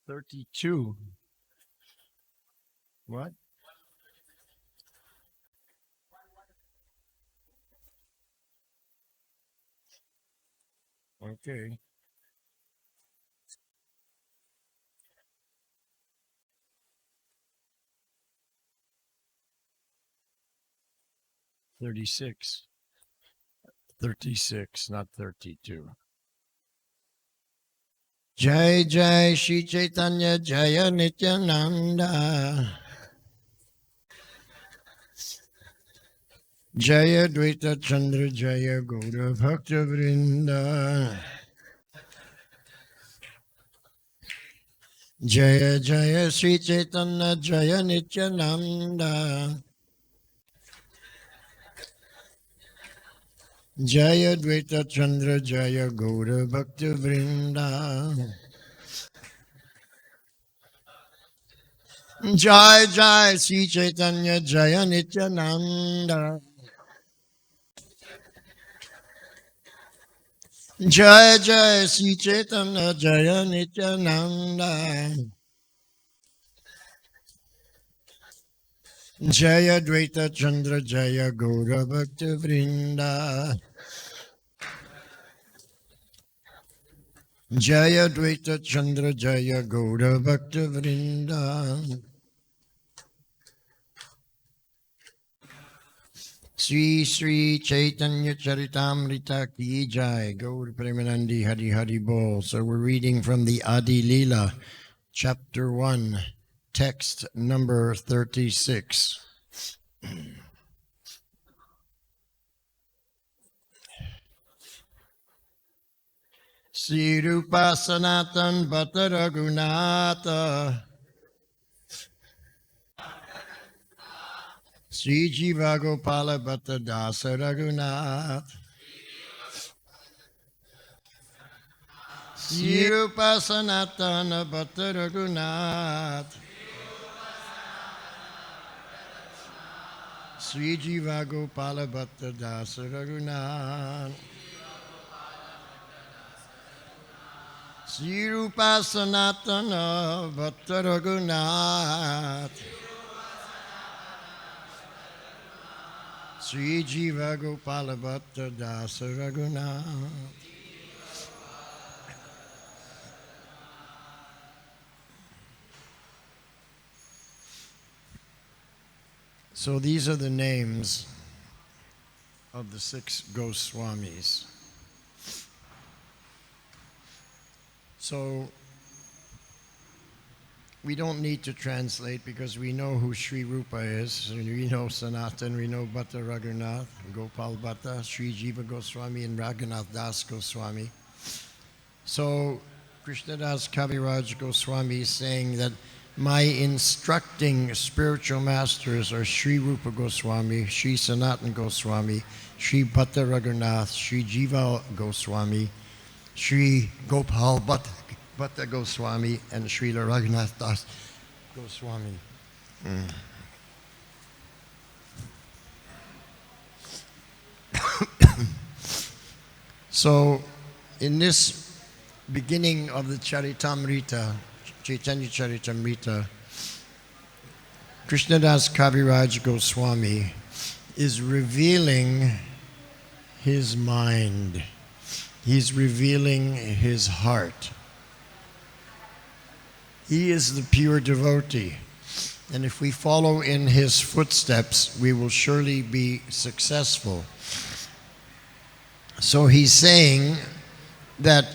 32. What? Okay. $36. 36, not 32. Jai Jai Shri Chaitanya Jaya Nityananda Jaya Dvaita Chandra Jaya Gaura Bhakta Vrinda Jaya Jaya Shri Chaitanya Jaya Nityananda Jaya Dvaita Chandra Jaya Gaura Bhakta Vrinda Jai Jai Shri Chaitanya Jaya Nityananda Jai Jai Shri Chaitanya Jaya Nityananda Jaya Dvaita Chandra Jaya Gaura Bhakta Vrinda Jaya Dvaita Chandra Jaya Gaura Bhakta Vrinda Sri Sri Chaitanya Charitamrita Ki Jai Gaur Premanandi Hari Hari Bol. So we're reading from the Adi Leela, Chapter 1, text number 36. Sri Rupa Sanatan Bhatta Raghunatha Sri Jiva Gopala Bhatta Dasa Raghunath Sri Rupa Sanatana Bhatta Raghunath Sri Jiva Gopala Bhatta Dasa Raghunath Sri Rupa Sanatana Bhatta Raghunath Sri Jiva Gopala Bhatta Dasa Raghunath. So these are the names of the 6 Goswamis. So we don't need to translate because we know who Sri Rupa is. We know Sanatan, we know Bhatta Raghunath, Gopal Bhatta, Sri Jiva Goswami, and Raghunath Das Goswami. So Krishnadas Kaviraj Goswami is saying that my instructing spiritual masters are Sri Rupa Goswami, Sri Sanatan Goswami, Sri Bhatta Raghunath, Sri Jiva Goswami, Sri Gopal Bhatta Goswami, and Srila Raghunath Das Goswami. So, in this beginning of the Charitamrita, Chaitanya Charitamrita, Krishnadas Kaviraj Goswami is revealing his mind. He's revealing his heart. He is the pure devotee. And if we follow in his footsteps, we will surely be successful. So he's saying that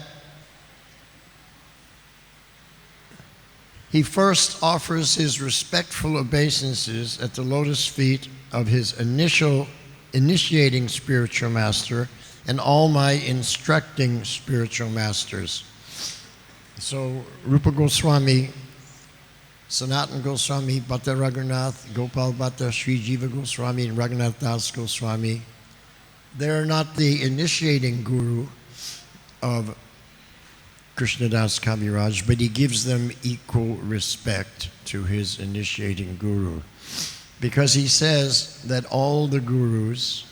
he first offers his respectful obeisances at the lotus feet of his initiating spiritual master and all my instructing spiritual masters. So Rupa Goswami, Sanatan Goswami, Bhatta Raghunath, Gopal Bhatta, Sri Jiva Goswami, and Raghunath Das Goswami, they're not the initiating guru of Krishnadas Kaviraj, but he gives them equal respect to his initiating guru. Because he says that all the gurus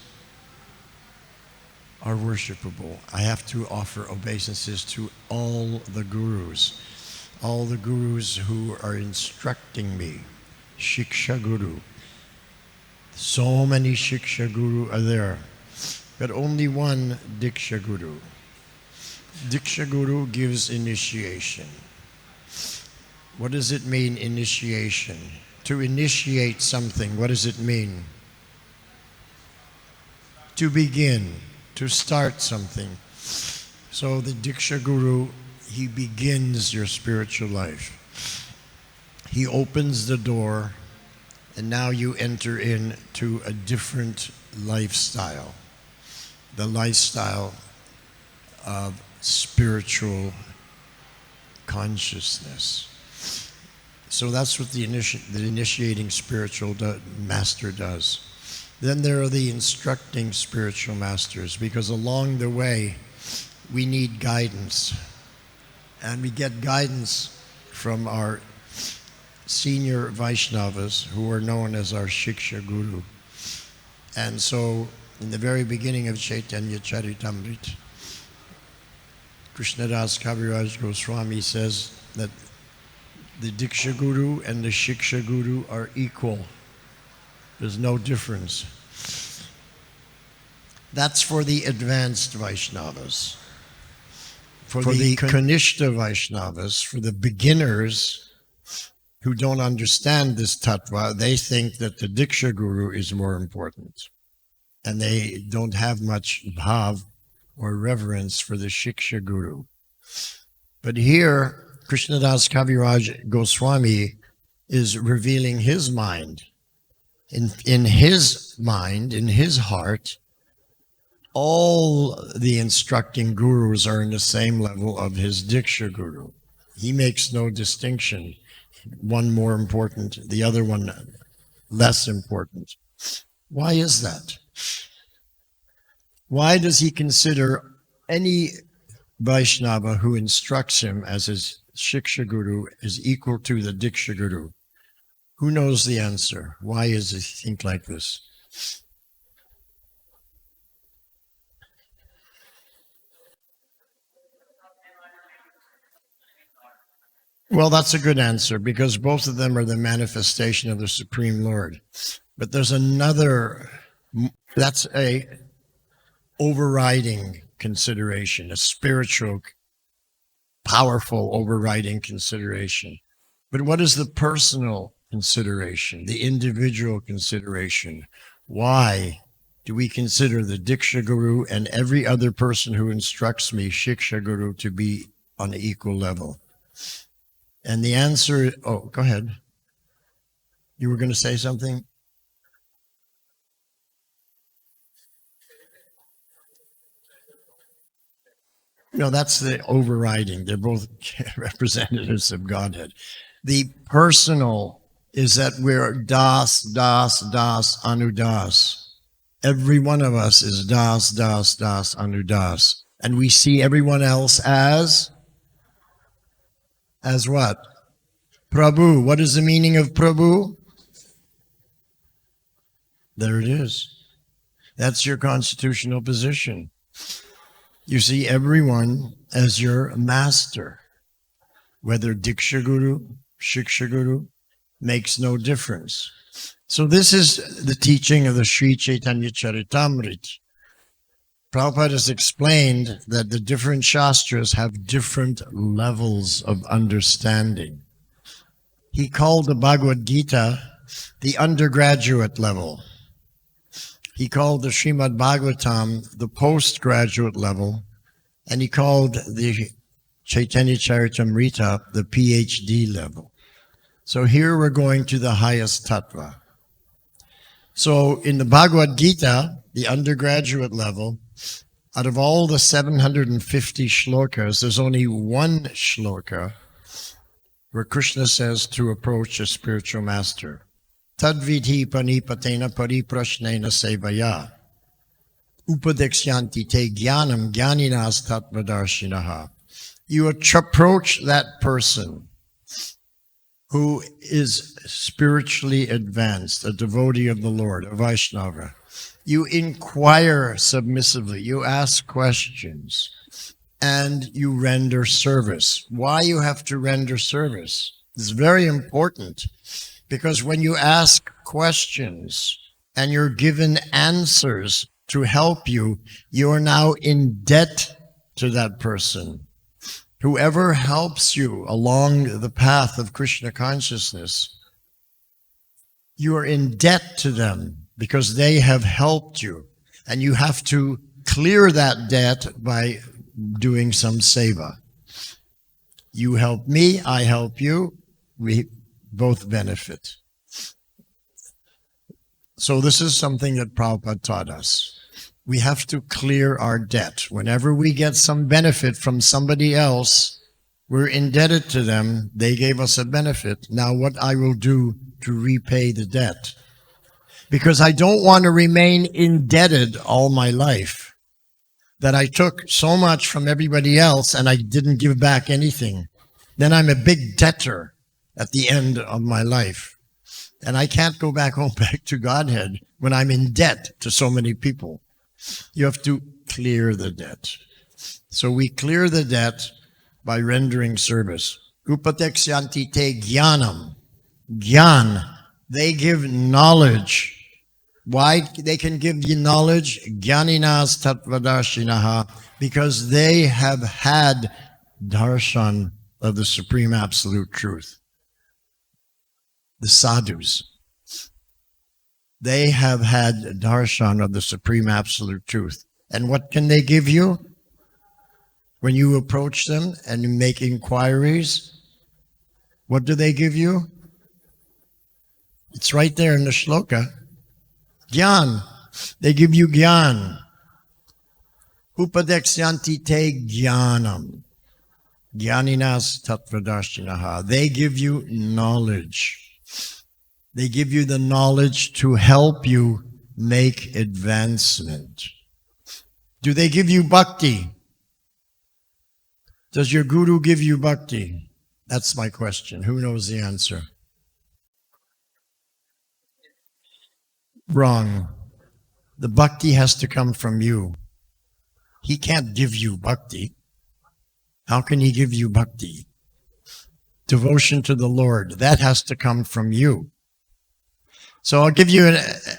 are worshipable. I have to offer obeisances to all the gurus. all the gurus who are instructing me, Shiksha Guru. So many Shiksha Guru are there, but only one Diksha Guru. Diksha Guru gives initiation. What does it mean, initiation? To initiate something, what does it mean? To begin, to start something. So the Diksha Guru, he begins your spiritual life. He opens the door, and now you enter into a different lifestyle. The lifestyle of spiritual consciousness. So that's what the initiating spiritual master does. Then there are the instructing spiritual masters, because along the way we need guidance. And we get guidance from our senior Vaishnavas, who are known as our Shiksha Guru. And so in the very beginning of Chaitanya Charitamrita, Krishna Das Kaviraj Goswami says that the Diksha Guru and the Shiksha Guru are equal. There's no difference. That's for the advanced Vaishnavas. For the Kanishta Vaishnavas, for the beginners who don't understand this tattva, they think that the Diksha Guru is more important. And they don't have much bhav or reverence for the Shiksha Guru. But here, Krishnadas Kaviraj Goswami is revealing his mind. In his mind, in his heart, all the instructing gurus are in the same level of his Diksha Guru. He makes no distinction. One more important, the other one less important. Why is that? Why does he consider any Vaishnava who instructs him as his Shiksha Guru is equal to the Diksha Guru? Who knows the answer? Why does he think like this? Well, that's a good answer, because both of them are the manifestation of the Supreme Lord. But there's another, that's a overriding consideration, a spiritual, powerful overriding consideration. But what is the personal consideration, the individual consideration? Why do we consider the Diksha Guru and every other person who instructs me, Shiksha Guru, to be on an equal level? And the answer, oh, go ahead. You were going to say something? No, that's the overriding. They're both representatives of Godhead. The personal is that we're das, anudas. Every one of us is das, anudas. And we see everyone else as what? Prabhu. What is the meaning of Prabhu? There it is. That's your constitutional position. You see everyone as your master. Whether Diksha Guru, Shiksha Guru, makes no difference. So this is the teaching of the Sri Chaitanya Charitamrita. Prabhupada has explained that the different Shastras have different levels of understanding. He called the Bhagavad Gita the undergraduate level. He called the Srimad Bhagavatam the postgraduate level, and he called the Chaitanya Charitamrita the PhD level. So here we're going to the highest tattva. So in the Bhagavad Gita, the undergraduate level, out of all the 750 shlokas, there's only one shloka where Krishna says to approach a spiritual master. Tadvidhi panipatena pariprashnena sevaya upadeksyanti te jnanam jnaninas tattvadarshinaha. You approach that person who is spiritually advanced, a devotee of the Lord, a Vaishnava. You inquire submissively. You ask questions. and you render service. Why you have to render service is very important, because when you ask questions and you're given answers to help you, you are now in debt to that person. Whoever helps you along the path of Krishna consciousness, you are in debt to them because they have helped you. And you have to clear that debt by doing some seva. You help me, I help you, we both benefit. So this is something that Prabhupada taught us. We have to clear our debt. Whenever we get some benefit from somebody else, we're indebted to them. They gave us a benefit. Now what I will do to repay the debt? Because I don't want to remain indebted all my life, that I took so much from everybody else and I didn't give back anything. Then I'm a big debtor at the end of my life. And I can't go back home, back to Godhead when I'm in debt to so many people. You have to clear the debt. So we clear the debt by rendering service. Upadeksyanti te jnanam. Jnana. They give knowledge. Why they can give you knowledge? Jnaninas tatvadarshinaha. Because they have had darshan of the Supreme Absolute Truth. The sadhus. They have had darshan of the Supreme Absolute Truth. And what can they give you? When you approach them and you make inquiries, what do they give you? It's right there in the shloka. Gyan. They give you gyan. Upadeksyanti te jnanam. Jnaninas tatvadarshinaha. They give you knowledge. They give you the knowledge to help you make advancement. Do they give you bhakti? Does your guru give you bhakti? That's my question. Who knows the answer? Wrong. The bhakti has to come from you. He can't give you bhakti. How can he give you bhakti? Devotion to the Lord, that has to come from you. So I'll give you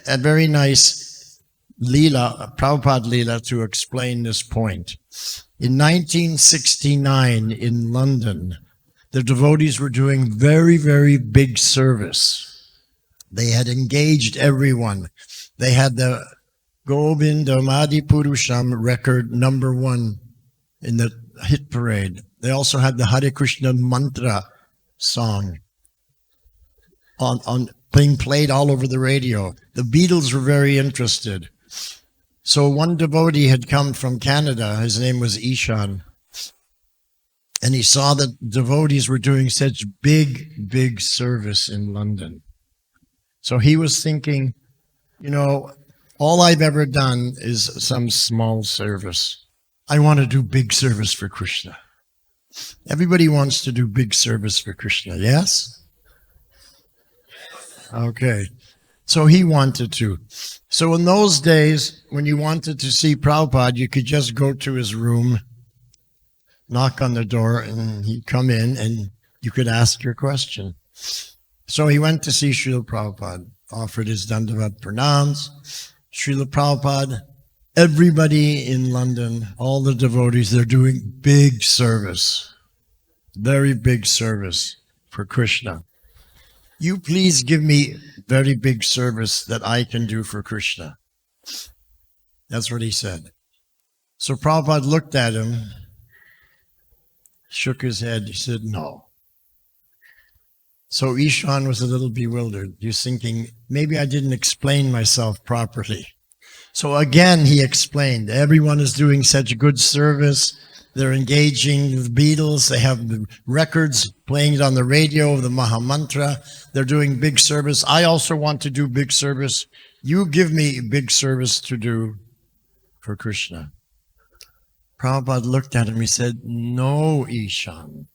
a very nice Leela, a Prabhupada Leela, to explain this point. In 1969 in London, the devotees were doing very, very big service. They had engaged everyone. They had the Govindamadi Purusham record #1 in the hit parade. They also had the Hare Krishna mantra song being played all over the radio. The Beatles were very interested. So one devotee had come from Canada. His name was Ishan. And he saw that devotees were doing such big, big service in London. So he was thinking, you know, all I've ever done is some small service. I want to do big service for Krishna. Everybody wants to do big service for Krishna, yes? Okay. So he wanted to. So in those days, when you wanted to see Prabhupada, you could just go to his room, knock on the door, and he'd come in and you could ask your question. So he went to see Srila Prabhupada, offered his Dandavat Pranams. Srila Prabhupada, everybody in London, all the devotees, they're doing big service, very big service for Krishna. You please give me very big service that I can do for Krishna. That's what he said. So Prabhupada looked at him, shook his head. He said, no. So Ishan was a little bewildered. He was thinking, maybe I didn't explain myself properly. So again, he explained, everyone is doing such good service. They're engaging the Beatles. They have the records playing it on the radio of the Mahamantra. They're doing big service. I also want to do big service. You give me big service to do for Krishna. Prabhupada looked at him. He said, no, Ishan.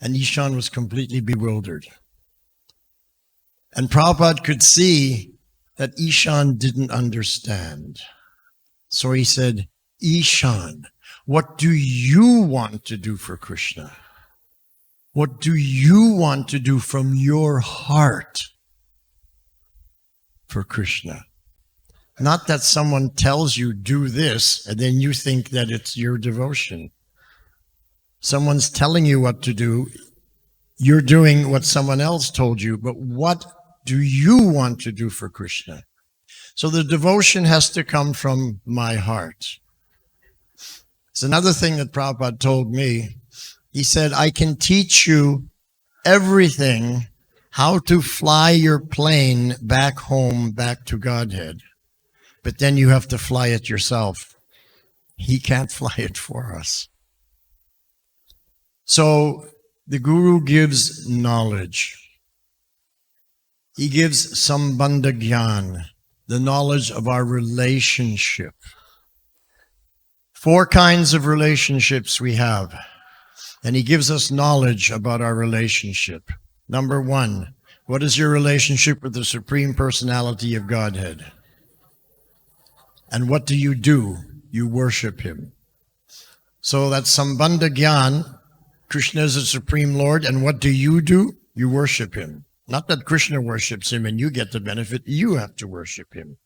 And Ishan was completely bewildered. And Prabhupada could see that Ishan didn't understand. So he said, Ishan, What do you want to do for Krishna? What do you want to do from your heart for Krishna? Not that someone tells you do this and then you think that it's your devotion. Someone's telling you what to do. You're doing what someone else told you, but what do you want to do for Krishna? So the devotion has to come from my heart. It's another thing that Prabhupada told me. He said, I can teach you everything, how to fly your plane back home, back to Godhead. But then you have to fly it yourself. He can't fly it for us. So the Guru gives knowledge. He gives sambandha gyan, the knowledge of our relationship. 4 kinds of relationships we have. And he gives us knowledge about our relationship. Number 1, what is your relationship with the Supreme Personality of Godhead? And what do? You worship him. So that's sambandha gyan. Krishna is the Supreme Lord, and what do? You worship him. Not that Krishna worships him and you get the benefit, you have to worship him.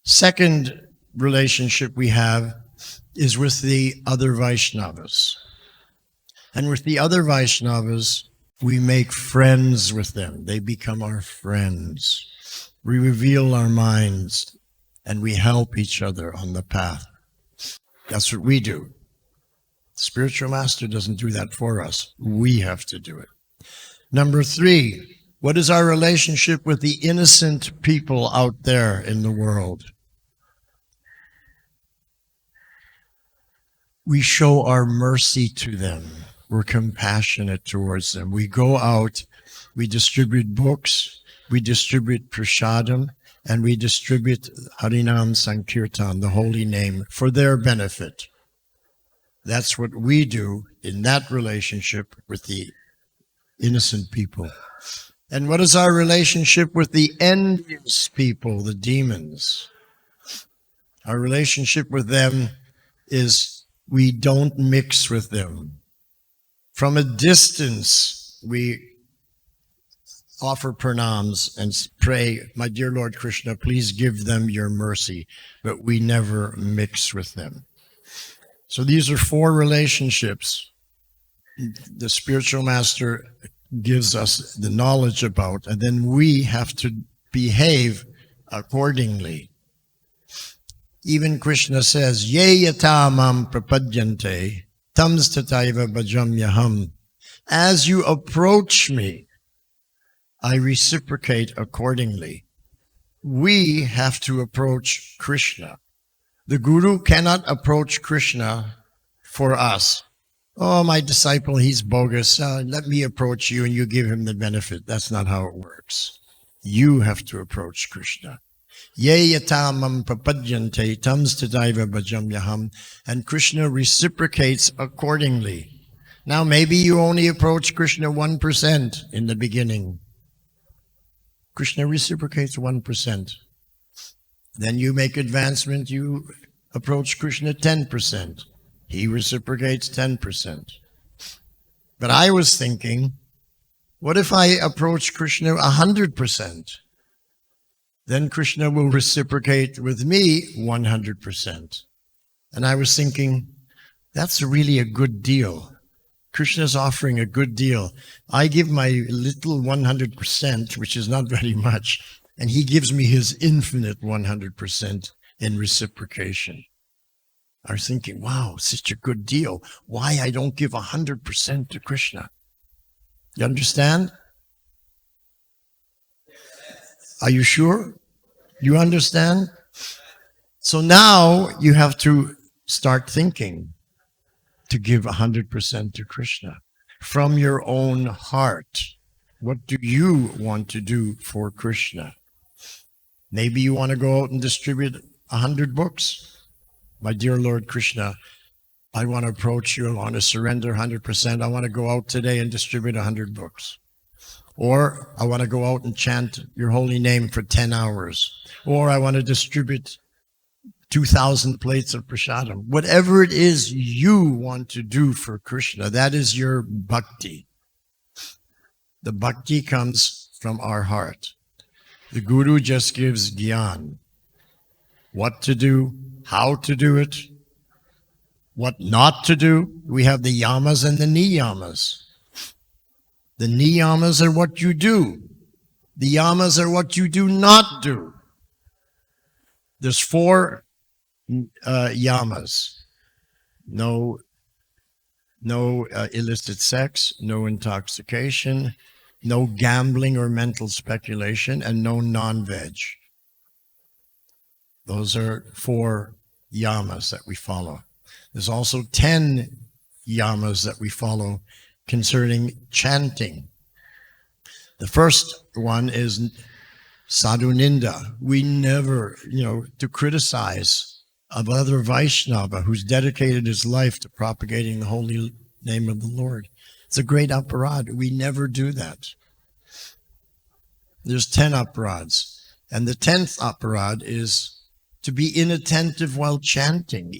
Second relationship we have is with the other Vaishnavas. And with the other Vaishnavas, we make friends with them. They become our friends. We reveal our minds, and we help each other on the path. That's what we do. The spiritual master doesn't do that for us. We have to do it. Number 3, what is our relationship with the innocent people out there in the world? We show our mercy to them. We're compassionate towards them. We go out, we distribute books, we distribute Prashadam, and we distribute Harinam Sankirtan, the holy name, for their benefit. That's what we do in that relationship with the innocent people. And what is our relationship with the envious people, the demons? Our relationship with them is we don't mix with them. From a distance, we offer pranams and pray, my dear Lord Krishna, please give them your mercy, but we never mix with them. So these are 4 relationships the spiritual master gives us the knowledge about, and then we have to behave accordingly. Even Krishna says, Ye yata mam prapadyante, tams tataiva bhajamyaham. As you approach me, I reciprocate accordingly. We have to approach Krishna. The Guru cannot approach Krishna for us. Oh, my disciple, he's bogus. Let me approach you and you give him the benefit. That's not how it works. You have to approach Krishna. Ye yatamam prapadyante tams tadaiva bhajamyaham. And Krishna reciprocates accordingly. Now, maybe you only approach Krishna 1% in the beginning. Krishna reciprocates 1%. Then you make advancement, you approach Krishna 10%. He reciprocates 10%. But I was thinking, what if I approach Krishna 100%? Then Krishna will reciprocate with me 100%. And I was thinking, that's really a good deal. Krishna's offering a good deal. I give my little 100%, which is not very much, and he gives me his infinite 100% in reciprocation. I was thinking, wow, such a good deal. Why I don't give 100% to Krishna? You understand? Are you sure? You understand? So now you have to start thinking to give 100% to Krishna from your own heart. What do you want to do for Krishna? Maybe you want to go out and distribute 100 books. My dear Lord Krishna, I want to approach you. I want to surrender 100%. I want to go out today and distribute 100 books. Or I want to go out and chant your holy name for 10 hours. Or I want to distribute 2,000 plates of prasadam. Whatever it is you want to do for Krishna, that is your bhakti. The bhakti comes from our heart. The Guru just gives gyan. What to do, how to do it, what not to do. We have the yamas and the niyamas. The niyamas are what you do. The yamas are what you do not do. There's 4 yamas. No illicit sex, no intoxication, no gambling or mental speculation, and no non-veg. Those are 4 yamas that we follow. There's also 10 yamas that we follow concerning chanting. The first one is sadhu ninda. We never, to criticize another Vaishnava who's dedicated his life to propagating the holy name of the Lord. It's a great aparad. We never do that. There's 10 aparads. And the 10th aparad is to be inattentive while chanting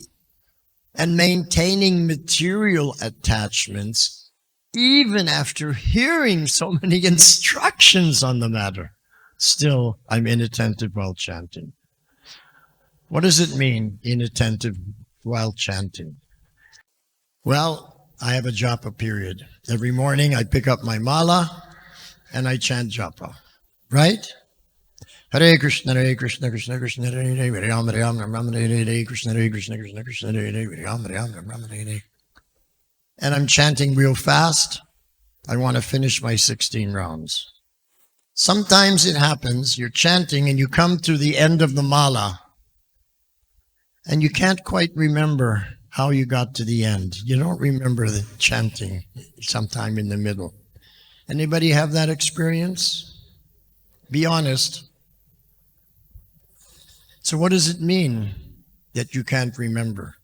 and maintaining material attachments even after hearing so many instructions on the matter. Still, I'm inattentive while chanting. What does it mean, inattentive while chanting? Well, I have a japa period. Every morning I pick up my mala and I chant japa. Right? Hare Krishna, Hare Krishna, Krishna Krishna, Hare Hare, Hare Rama, Hare Rama, Rama Hare Hare, Krishna Hare Krishna, Krishna Krishna, Hare Hare, Hare Rama, Hare Rama, Rama Hare Hare. And I'm chanting real fast. I want to finish my 16 rounds. Sometimes it happens, you're chanting and you come to the end of the mala and you can't quite remember how you got to the end. You don't remember the chanting sometime in the middle. Anybody have that experience? Be honest. So what does it mean that you can't remember?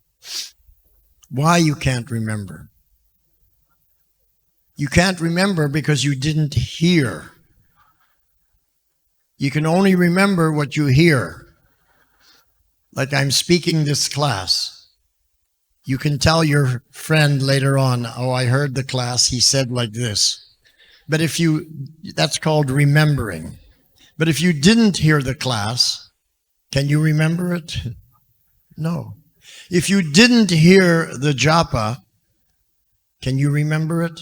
Why you can't remember? You can't remember because you didn't hear. You can only remember what you hear. Like I'm speaking this class. You can tell your friend later on, oh, I heard the class, he said like this. But that's called remembering. But if you didn't hear the class, can you remember it? No. If you didn't hear the japa, can you remember it?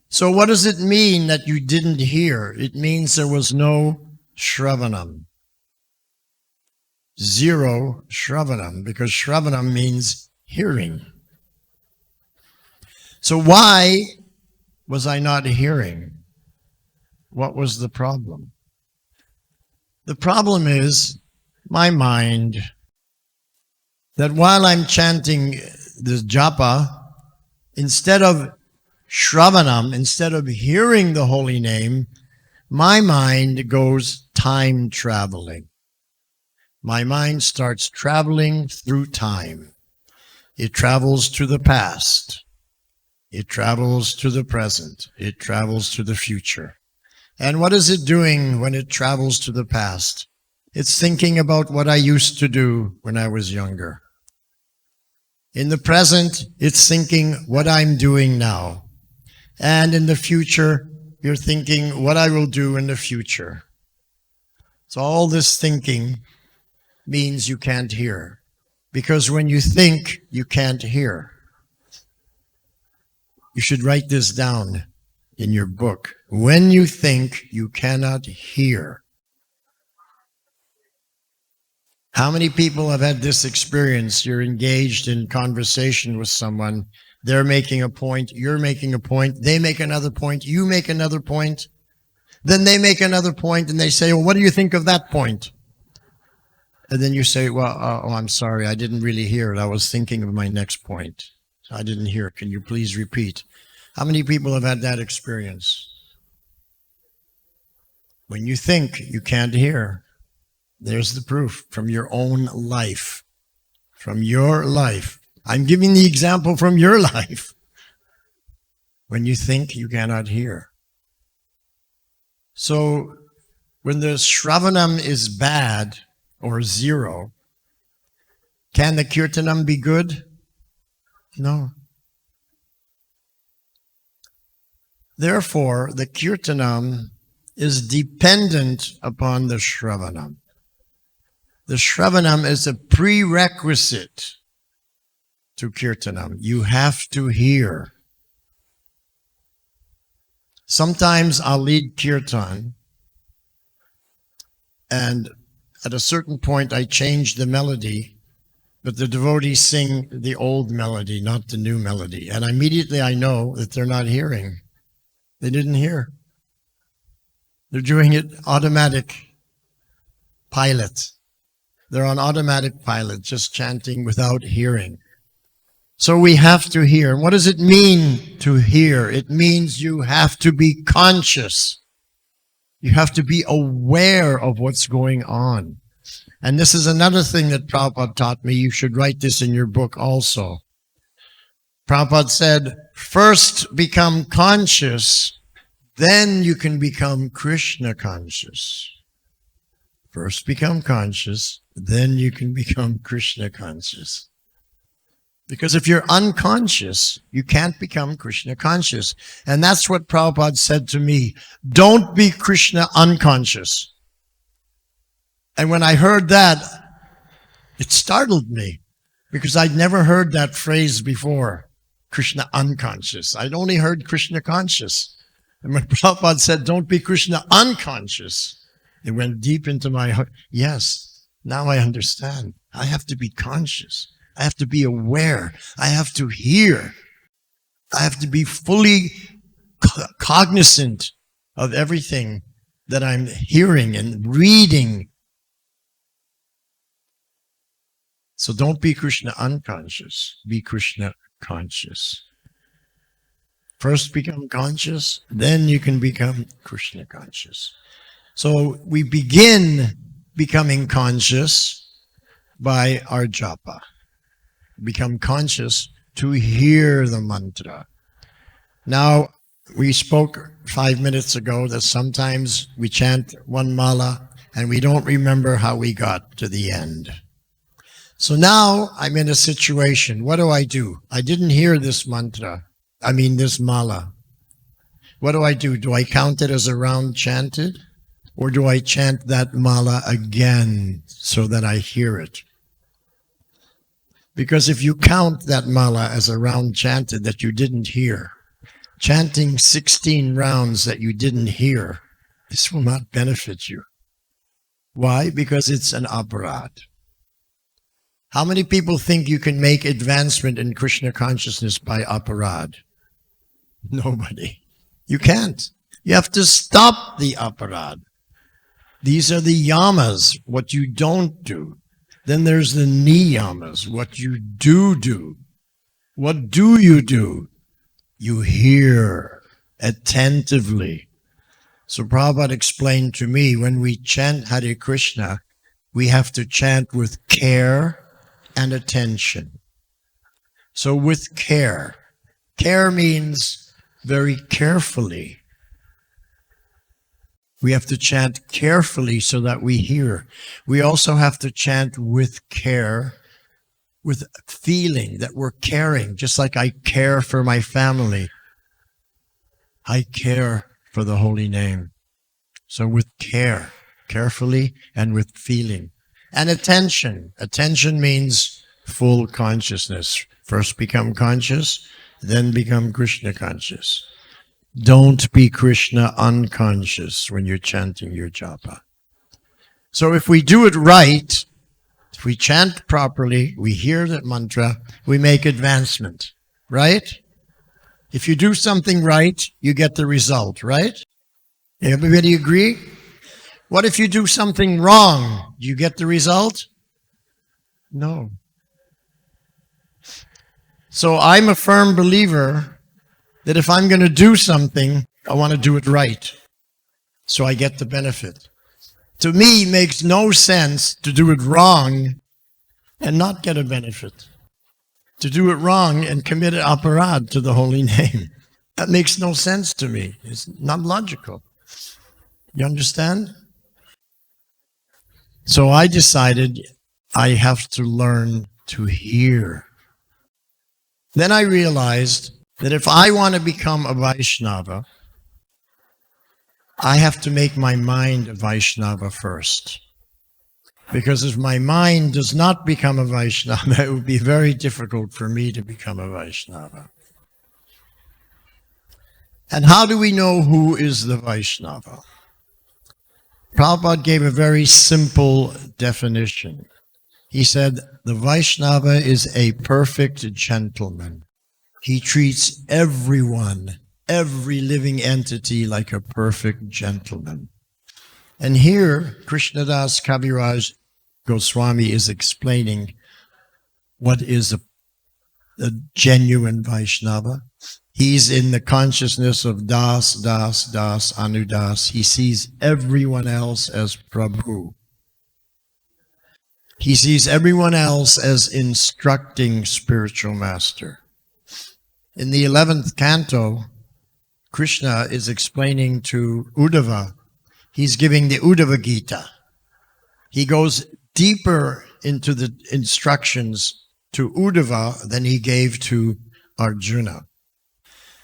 So what does it mean that you didn't hear? It means there was no shravanam. 0 shravanam, because shravanam means hearing. So why was I not hearing? What was the problem? The problem is my mind, that while I'm chanting the japa, instead of shravanam, instead of hearing the holy name, my mind goes time traveling. My mind starts traveling through time. It travels to the past. It travels to the present. It travels to the future. And what is it doing when it travels to the past? It's thinking about what I used to do when I was younger. In the present, it's thinking what I'm doing now. And in the future, you're thinking what I will do in the future. So all this thinking means you can't hear. Because when you think, you can't hear. You should write this down in your book. When you think, you cannot hear. How many people have had this experience? You're engaged in conversation with someone. They're making a point. You're making a point. They make another point. You make another point. Then they make another point and they say, well, what do you think of that point? And then you say, well, I'm sorry. I didn't really hear it. I was thinking of my next point. So I didn't hear. Can you please repeat? How many people have had that experience? When you think, you can't hear. There's the proof from your own life. From your life. I'm giving the example from your life. When you think, you cannot hear. So, when the shravanam is bad, or zero, can the kirtanam be good? No. Therefore, the kirtanam is dependent upon the shravanam. The shravanam is a prerequisite to kirtanam. You have to hear. Sometimes I'll lead kirtan, and at a certain point I change the melody, but the devotees sing the old melody, not the new melody. And immediately I know that they're not hearing. They didn't hear. They're doing it automatic pilot. They're on automatic pilot, just chanting without hearing. So we have to hear. What does it mean to hear? It means you have to be conscious. You have to be aware of what's going on. And this is another thing that Prabhupada taught me. You should write this in your book also. Prabhupada said, first become conscious, then you can become Krishna conscious. First become conscious, then you can become Krishna conscious. Because if you're unconscious, you can't become Krishna conscious. And that's what Prabhupada said to me. Don't be Krishna unconscious. And when I heard that, it startled me. Because I'd never heard that phrase before. Krishna unconscious. I'd only heard Krishna conscious. And when Prabhupada said, don't be Krishna unconscious, it went deep into my heart. Yes, now I understand. I have to be conscious. I have to be aware. I have to hear. I have to be fully cognizant of everything that I'm hearing and reading. So don't be Krishna unconscious. Be Krishna conscious. First become conscious, then you can become Krishna conscious. So we begin becoming conscious by our japa. Become conscious to hear the mantra. Now, we spoke 5 minutes ago that sometimes we chant one mala and we don't remember how we got to the end. So now I'm in a situation. What do? I didn't hear this mantra. This mala. What do? Do I count it as a round chanted? Or do I chant that mala again so that I hear it? Because if you count that mala as a round chanted that you didn't hear, chanting 16 rounds that you didn't hear, this will not benefit you. Why? Because it's an aparad. How many people think you can make advancement in Krishna consciousness by aparad? Nobody. You can't. You have to stop the aparad. These are the yamas, what you don't do. Then there's the niyamas, what you do. What do? You hear attentively. So Prabhupada explained to me, when we chant Hare Krishna, we have to chant with care and attention. So with care. Care means very carefully. We have to chant carefully so that we hear. We also have to chant with care, with feeling that we're caring, just like I care for my family. I care for the holy name. So with care, carefully and with feeling. And attention. Attention means full consciousness. First become conscious, then become Krishna conscious. Don't be Krishna unconscious when you're chanting your japa. So if we do it right, if we chant properly, we hear that mantra, we make advancement, right? If you do something right, you get the result, right? Everybody agree? What if you do something wrong? Do you get the result? No. So I'm a firm believer that if I'm going to do something, I want to do it right, so I get the benefit. To me, it makes no sense to do it wrong and not get a benefit. To do it wrong and commit an aparad to the holy name. That makes no sense to me. It's not logical. You understand? So I decided I have to learn to hear. Then I realized that if I want to become a Vaishnava, I have to make my mind a Vaishnava first. Because if my mind does not become a Vaishnava, it would be very difficult for me to become a Vaishnava. And how do we know who is the Vaishnava? Prabhupada gave a very simple definition. He said, the Vaishnava is a perfect gentleman. He treats everyone, every living entity like a perfect gentleman. And here, Krishnadas Kaviraj Goswami is explaining what is a genuine Vaishnava. He's in the consciousness of Das, Das, Das, Anudas. He sees everyone else as Prabhu. He sees everyone else as instructing spiritual master. In the 11th canto, Krishna is explaining to Uddhava. He's giving the Uddhava Gita. He goes deeper into the instructions to Uddhava than he gave to Arjuna.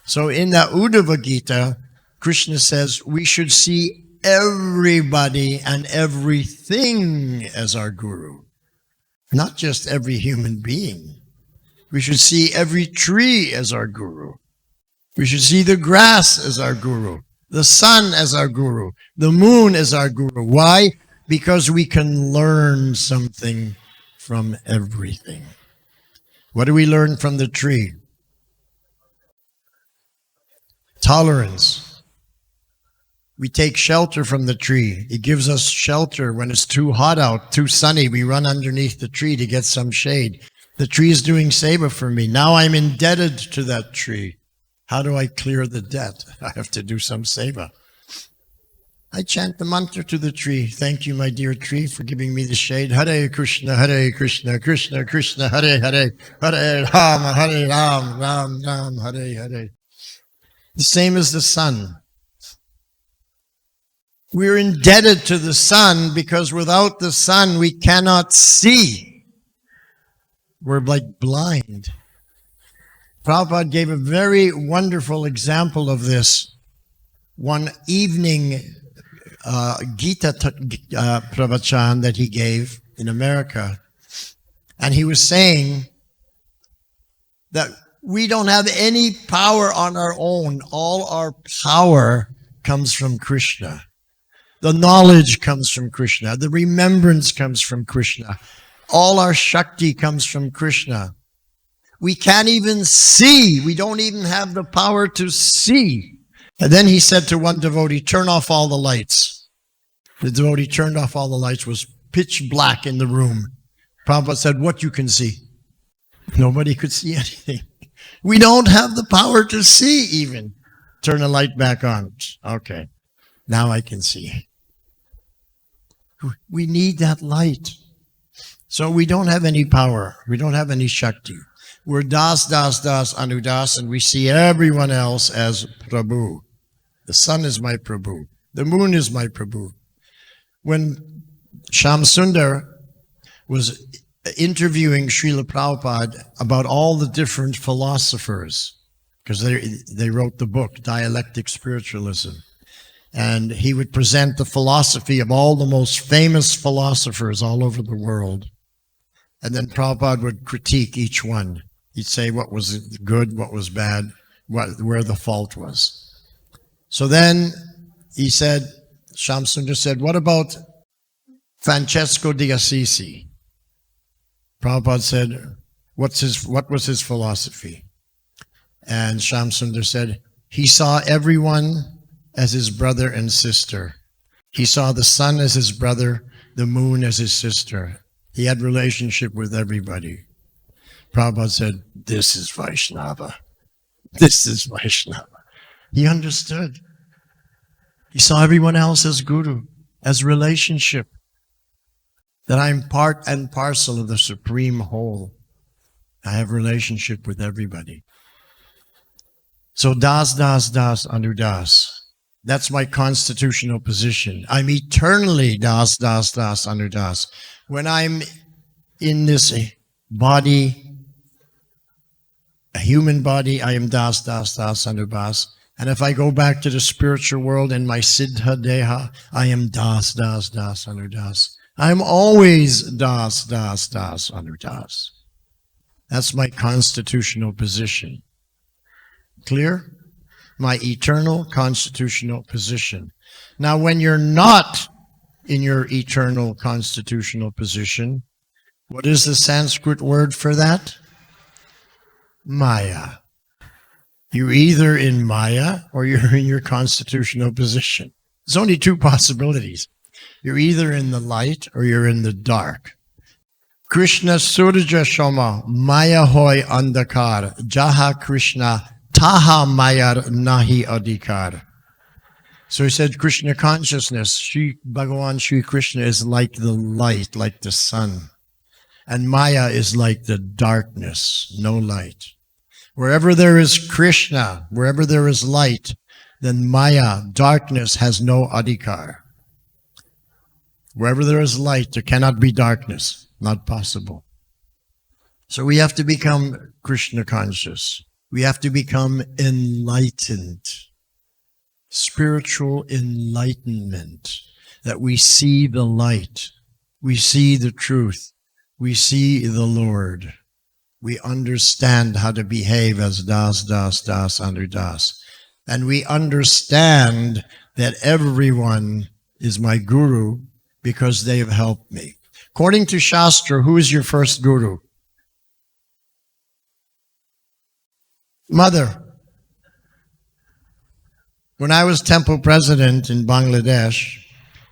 So in the Uddhava Gita, Krishna says we should see everybody and everything as our guru, not just every human being. We should see every tree as our guru. We should see the grass as our guru, the sun as our guru, the moon as our guru. Why? Because we can learn something from everything. What do we learn from the tree? Tolerance. We take shelter from the tree. It gives us shelter when it's too hot out, too sunny. We run underneath the tree to get some shade. The tree is doing seva for me. Now I'm indebted to that tree. How do I clear the debt? I have to do some seva. I chant the mantra to the tree. Thank you, my dear tree, for giving me the shade. Hare Krishna, Krishna Krishna, Hare Hare, Hare Ram, Ram Ram, Hare Hare. The same as the sun. We're indebted to the sun because without the sun we cannot see. We're like blind. Prabhupada gave a very wonderful example of this. One evening Gita pravachan that he gave in America. And he was saying that we don't have any power on our own. All our power comes from Krishna. The knowledge comes from Krishna. The remembrance comes from Krishna. All our Shakti comes from Krishna. We can't even see. We don't even have the power to see. And then he said to one devotee, turn off all the lights. The devotee turned off all the lights. It was pitch black in the room. Prabhupada said, what you can see? Nobody could see anything. We don't have the power to see even. Turn the light back on. Okay, now I can see. We need that light. So we don't have any power. We don't have any Shakti. We're Das, Das, Das, Anudas, and we see everyone else as Prabhu. The sun is my Prabhu. The moon is my Prabhu. When Shyam Sundar was interviewing Srila Prabhupada about all the different philosophers, because they wrote the book, Dialectic Spiritualism, and he would present the philosophy of all the most famous philosophers all over the world. And then Prabhupada would critique each one. He'd say what was good, what was bad, where the fault was. So then he said, Shyam Sundar said, what about Francesco di Assisi? Prabhupada said, what was his philosophy? And Shyam Sundar said, he saw everyone as his brother and sister. He saw the sun as his brother, the moon as his sister. He had relationship with everybody. Prabhupada said, this is Vaishnava. This is Vaishnava. He understood. He saw everyone else as guru, as relationship. That I'm part and parcel of the supreme whole. I have relationship with everybody. So Das, Das, Das, Anudas. That's my constitutional position. I'm eternally das, das, das, under das. When I'm in this body, a human body, I am das, das, das, under das. And if I go back to the spiritual world in my siddha deha, I am das, das, das, under das. I'm always das, das, das, under das. That's my constitutional position. Clear? My eternal constitutional position. Now, when you're not in your eternal constitutional position, what is the Sanskrit word for that? Maya. You're either in Maya or you're in your constitutional position. There's only two possibilities. You're either in the light or you're in the dark. Krishna Surja Shoma Maya hoy andakar Jaha Krishna Taha Mayar Nahi Adhikar. So he said Krishna consciousness, Bhagavan Shri Krishna is like the light, like the sun. And Maya is like the darkness, no light. Wherever there is Krishna, wherever there is light, then Maya, darkness, has no adhikar. Wherever there is light, there cannot be darkness. Not possible. So we have to become Krishna conscious. We have to become enlightened. Spiritual enlightenment. That we see the light. We see the truth. We see the Lord. We understand how to behave as das, das, das, under das. And we understand that everyone is my guru because they have helped me. According to Shastra, who is your first guru? Mother. When I was temple president in Bangladesh,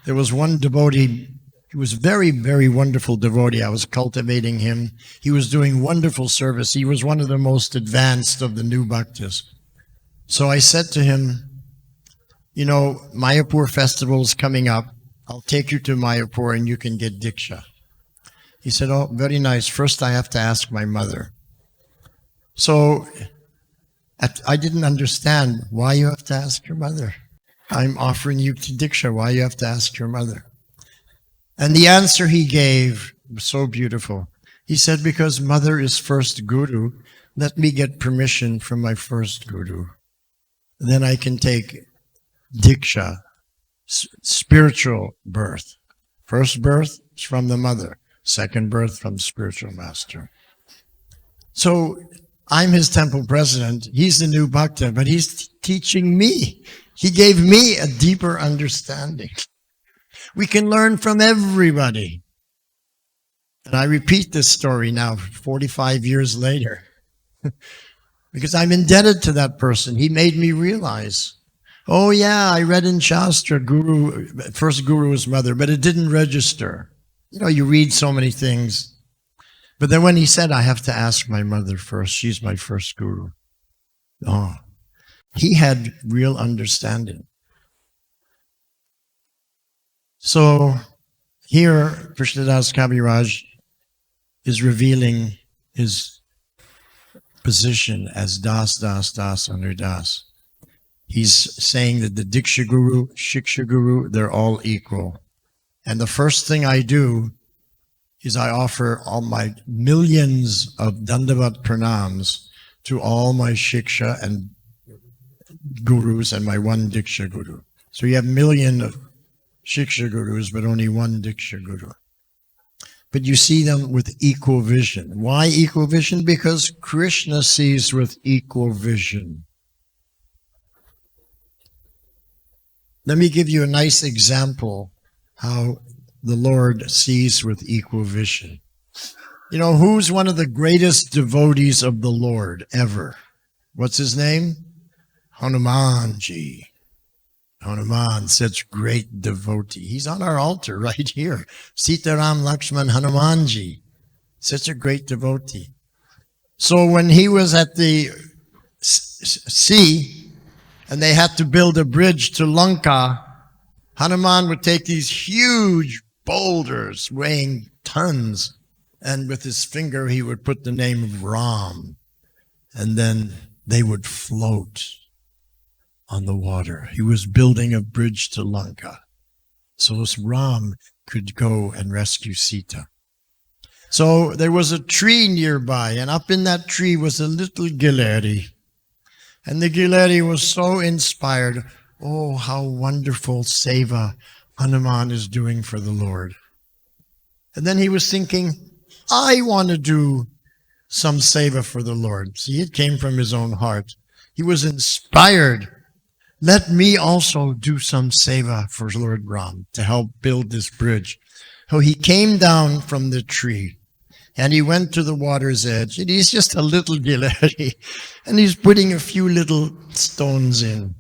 there was one devotee. He was a very, very wonderful devotee. I was cultivating him. He was doing wonderful service. He was one of the most advanced of the new bhaktas. So I said to him, you know, Mayapur festival is coming up. I'll take you to Mayapur and you can get Diksha. He said, oh, very nice. First I have to ask my mother. So I didn't understand why you have to ask your mother. I'm offering you to Diksha. Why you have to ask your mother? And the answer he gave was so beautiful. He said, because mother is first guru, let me get permission from my first guru. Then I can take Diksha, spiritual birth. First birth is from the mother. Second birth from spiritual master. So I'm his temple president. He's the new bhakta, but he's teaching me. He gave me a deeper understanding. We can learn from everybody. And I repeat this story now 45 years later because I'm indebted to that person. He made me realize, oh yeah, I read in Shastra, first guru was mother, but it didn't register. You know, you read so many things. But then when he said, I have to ask my mother first, she's my first guru. Oh, he had real understanding. So here, Krishnadas Kaviraj is revealing his position as Das, Das, Das, under Das. He's saying that the Diksha Guru, Shiksha Guru, they're all equal. And the first thing I do is I offer all my millions of Dandavat Pranams to all my Shiksha and Gurus and my one Diksha Guru. So you have million of Shiksha Gurus, but only one Diksha Guru. But you see them with equal vision. Why equal vision? Because Krishna sees with equal vision. Let me give you a nice example how the Lord sees with equal vision. You know, who's one of the greatest devotees of the Lord ever? What's his name? Hanumanji. Hanuman, such great devotee. He's on our altar right here. Sitaram Lakshman Hanumanji. Such a great devotee. So when he was at the sea and they had to build a bridge to Lanka, Hanuman would take these huge boulders weighing tons, and with his finger he would put the name of Ram, and then they would float. on the water. He was building a bridge to Lanka so Ram could go and rescue Sita. So there was a tree nearby, and up in that tree was a little Gileri. And the Gileri was so inspired. Oh, how wonderful seva Hanuman is doing for the Lord. And then he was thinking, I want to do some seva for the Lord. See, it came from his own heart. He was inspired. Let me also do some seva for Lord Ram to help build this bridge. So he came down from the tree and he went to the water's edge. And he's just a little Gileri and he's putting a few little stones in.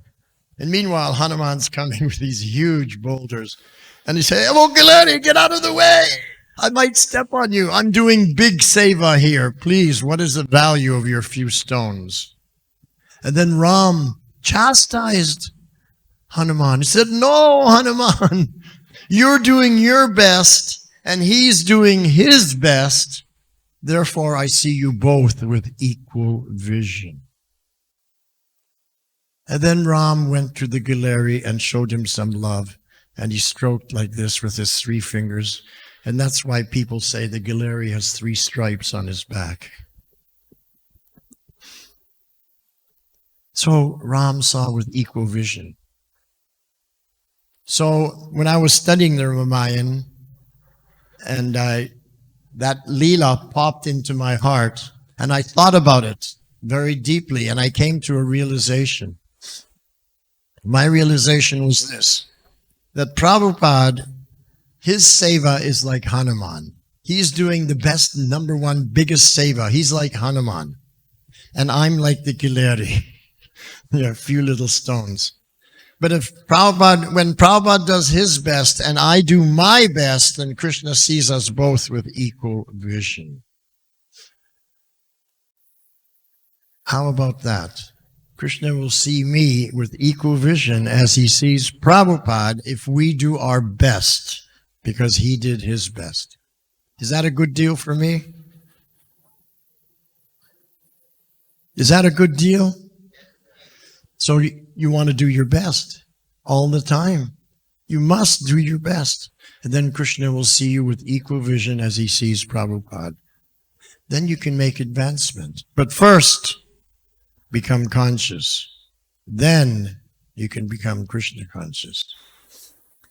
And meanwhile, Hanuman's coming with these huge boulders. And he says, oh, Gileri, get out of the way. I might step on you. I'm doing big seva here. Please, what is the value of your few stones? And then Ram chastised Hanuman. He said, no, Hanuman, you're doing your best and he's doing his best. Therefore, I see you both with equal vision. And then Ram went to the Gileri and showed him some love. And he stroked like this with his 3 fingers. And that's why people say the Gileri has 3 stripes on his back. So Ram saw with equal vision. So when I was studying the Ramayana, and that Leela popped into my heart, and I thought about it very deeply, and I came to a realization. My realization was this, that Prabhupada, his seva is like Hanuman. He's doing the best, number 1, biggest seva. He's like Hanuman. And I'm like the Gileri. There are a few little stones. But when Prabhupada does his best and I do my best, then Krishna sees us both with equal vision. How about that? Krishna will see me with equal vision as he sees Prabhupada if we do our best, because he did his best. Is that a good deal for me? Is that a good deal? So you want to do your best all the time. You must do your best. And then Krishna will see you with equal vision as he sees Prabhupada. Then you can make advancement. But first, become conscious. Then you can become Krishna conscious.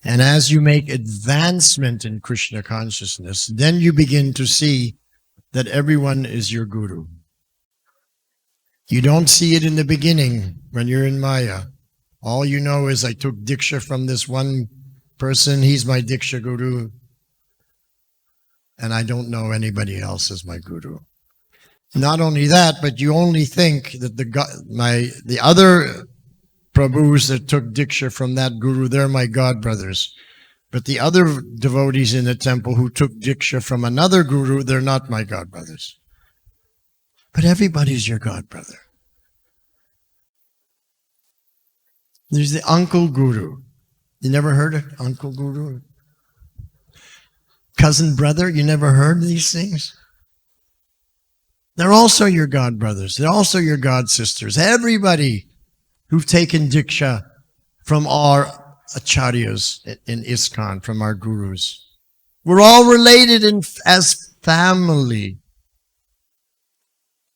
And as you make advancement in Krishna consciousness, then you begin to see that everyone is your guru. You don't see it in the beginning when you're in Maya. All you know is I took Diksha from this one person. He's my Diksha guru. And I don't know anybody else as my guru. Not only that, but you only think that the other Prabhus that took Diksha from that guru, they're my god brothers. But the other devotees in the temple who took Diksha from another guru, they're not my god brothers. But everybody's your god brother. There's the uncle guru. You never heard of uncle guru? Cousin brother, you never heard of these things? They're also your god brothers. They're also your god sisters. Everybody who've taken Diksha from our acharyas in ISKCON, from our gurus. We're all related as family.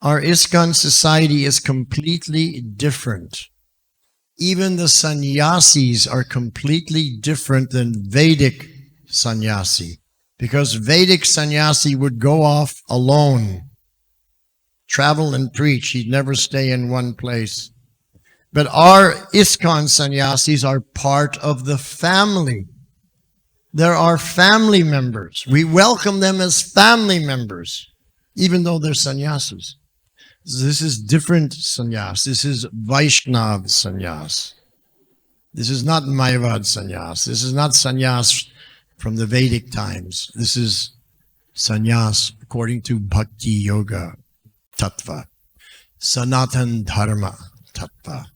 Our ISKCON society is completely different. Even the sannyasis are completely different than Vedic sannyasi, because Vedic sannyasi would go off alone, travel and preach. He'd never stay in one place. But our ISKCON sannyasis are part of the family. They're our family members. We welcome them as family members, even though they're sannyasis. This is different sannyas. This is Vaishnava sannyas. This is not Mayavad sannyas. This is not sannyas from the Vedic times. This is sannyas according to Bhakti Yoga Tattva, Sanatan Dharma Tattva,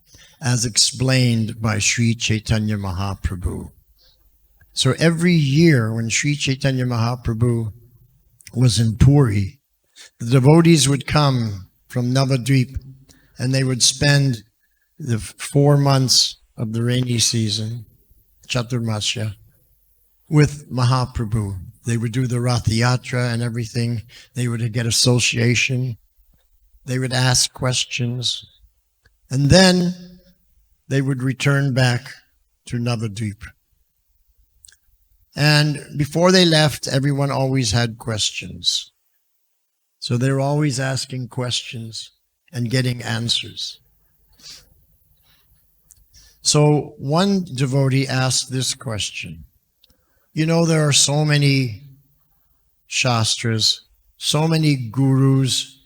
as explained by Sri Chaitanya Mahaprabhu. So every year when Sri Chaitanya Mahaprabhu was in Puri, the devotees would come from Navadvip and they would spend the 4 months of the rainy season, Chaturmasya, with Mahaprabhu. They would do the Rath Yatra and everything. They would get association. They would ask questions. And then they would return back to Navadvip. And before they left, everyone always had questions. So they were always asking questions and getting answers. So one devotee asked this question. You know, there are so many shastras, so many gurus,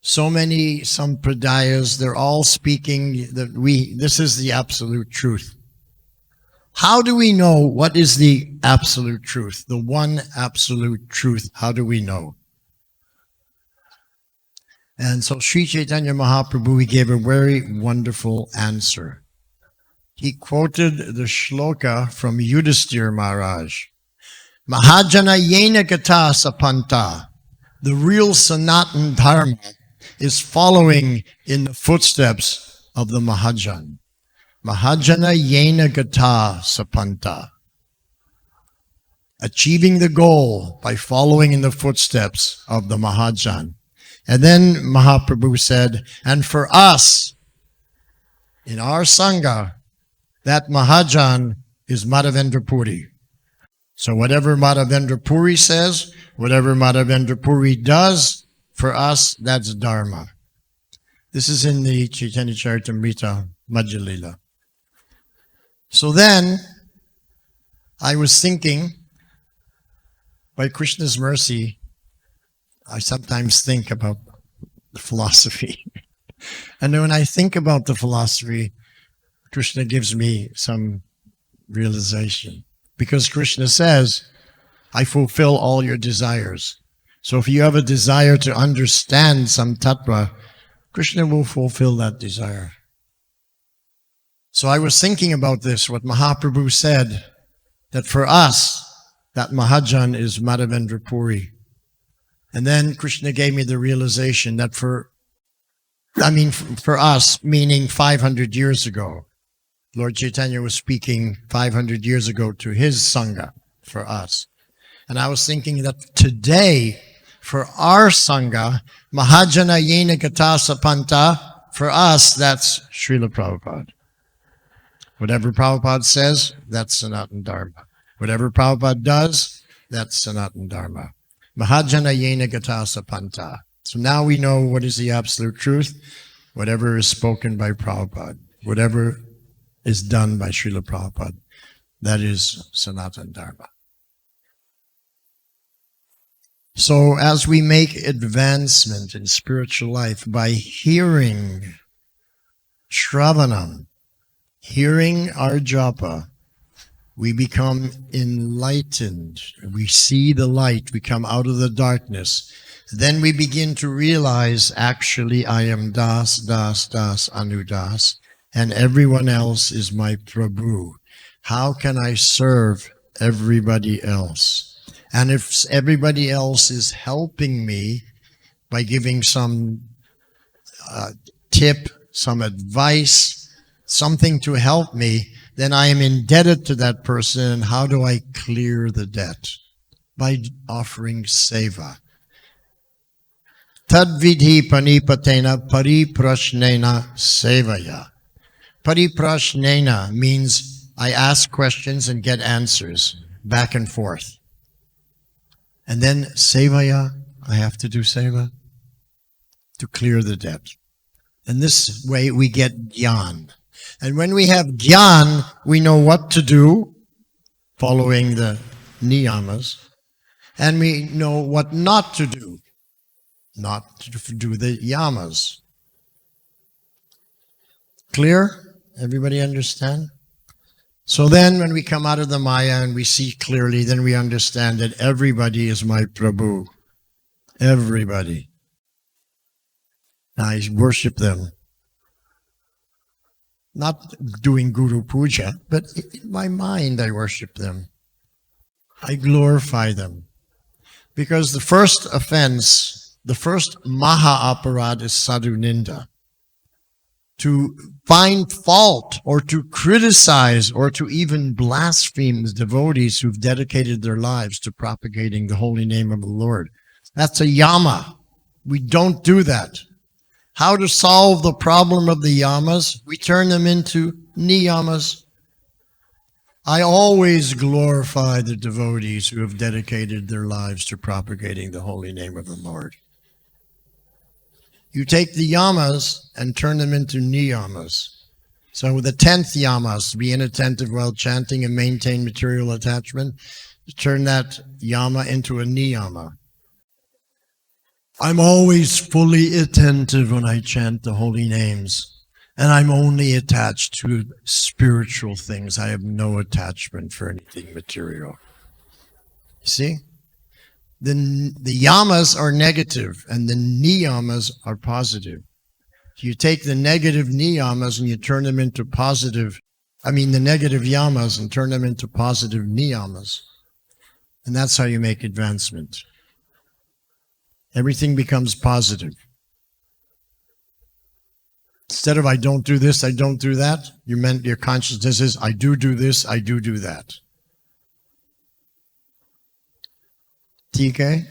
so many sampradayas, they're all speaking that this is the absolute truth. How do we know what is the absolute truth? The one absolute truth, how do we know? And so Sri Chaitanya Mahaprabhu, he gave a very wonderful answer. He quoted the shloka from Yudhisthira Maharaj. Mahajana yena gata sapanta. The real Sanatan Dharma is following in the footsteps of the Mahajan. Mahajana yena gata sapanta. Achieving the goal by following in the footsteps of the Mahajan. And then Mahaprabhu said, and for us, in our Sangha, that Mahajan is Madhavendra Puri. So whatever Madhavendra Puri says, whatever Madhavendra Puri does, for us, that's Dharma. This is in the Chaitanya Charitamrita Madhya Lila. So then, I was thinking, by Krishna's mercy, I sometimes think about the philosophy. And when I think about the philosophy, Krishna gives me some realization. Because Krishna says, I fulfill all your desires. So if you have a desire to understand some tattva, Krishna will fulfill that desire. So I was thinking about this, what Mahaprabhu said, that for us, that Mahajan is Madhavendra Puri. And then Krishna gave me the realization that for us, meaning 500 years ago, Lord Chaitanya was speaking 500 years ago to his Sangha for us. And I was thinking that today, for our Sangha, Mahajana Yena Gata Sapanta, for us, that's Srila Prabhupada. Whatever Prabhupada says, that's Sanatana Dharma. Whatever Prabhupada does, that's Sanatana Dharma. Mahajana Yena Gata Sapanta. So now we know what is the absolute truth. Whatever is spoken by Prabhupada, whatever is done by Srila Prabhupada, that is Sanatana Dharma. So as we make advancement in spiritual life by hearing Shravanam, hearing our japa, we become enlightened. We see the light. We come out of the darkness. Then we begin to realize, actually, I am Das, Das, Das, Anudas, and everyone else is my Prabhu. How can I serve everybody else? And if everybody else is helping me by giving some tip, some advice, something to help me, then I am indebted to that person. And how do I clear the debt? By offering seva. Tadvidhi panipatena pariprashnena sevaya. Pariprashnena means I ask questions and get answers, back and forth. And then sevaya, I have to do seva to clear the debt. And this way we get jnana. And when we have jnana, we know what to do, following the niyamas, and we know what not to do, not to do the yamas. Clear? Everybody understand? So then when we come out of the Maya and we see clearly, then we understand that everybody is my Prabhu. Everybody. I worship them. Not doing Guru Puja, but in my mind I worship them. I glorify them. Because the first offense, the first Maha Aparad is Sadhu Ninda. to find fault or to criticize or to even blaspheme the devotees who've dedicated their lives to propagating the holy name of the Lord. That's a yama. We don't do that. How to solve the problem of the yamas? We turn them into niyamas. I always glorify the devotees who have dedicated their lives to propagating the holy name of the Lord. You take the yamas and turn them into niyamas. So the 10th yamas, be inattentive while chanting and maintain material attachment, turn that yama into a niyama. I'm always fully attentive when I chant the holy names, and I'm only attached to spiritual things. I have no attachment for anything material. See? The yamas are negative and the niyamas are positive. So you take the negative niyamas and you turn them into the negative yamas and turn them into positive niyamas. And that's how you make advancement. Everything becomes positive. Instead of I don't do this, I don't do that, your consciousness is I do this, I do that. TK?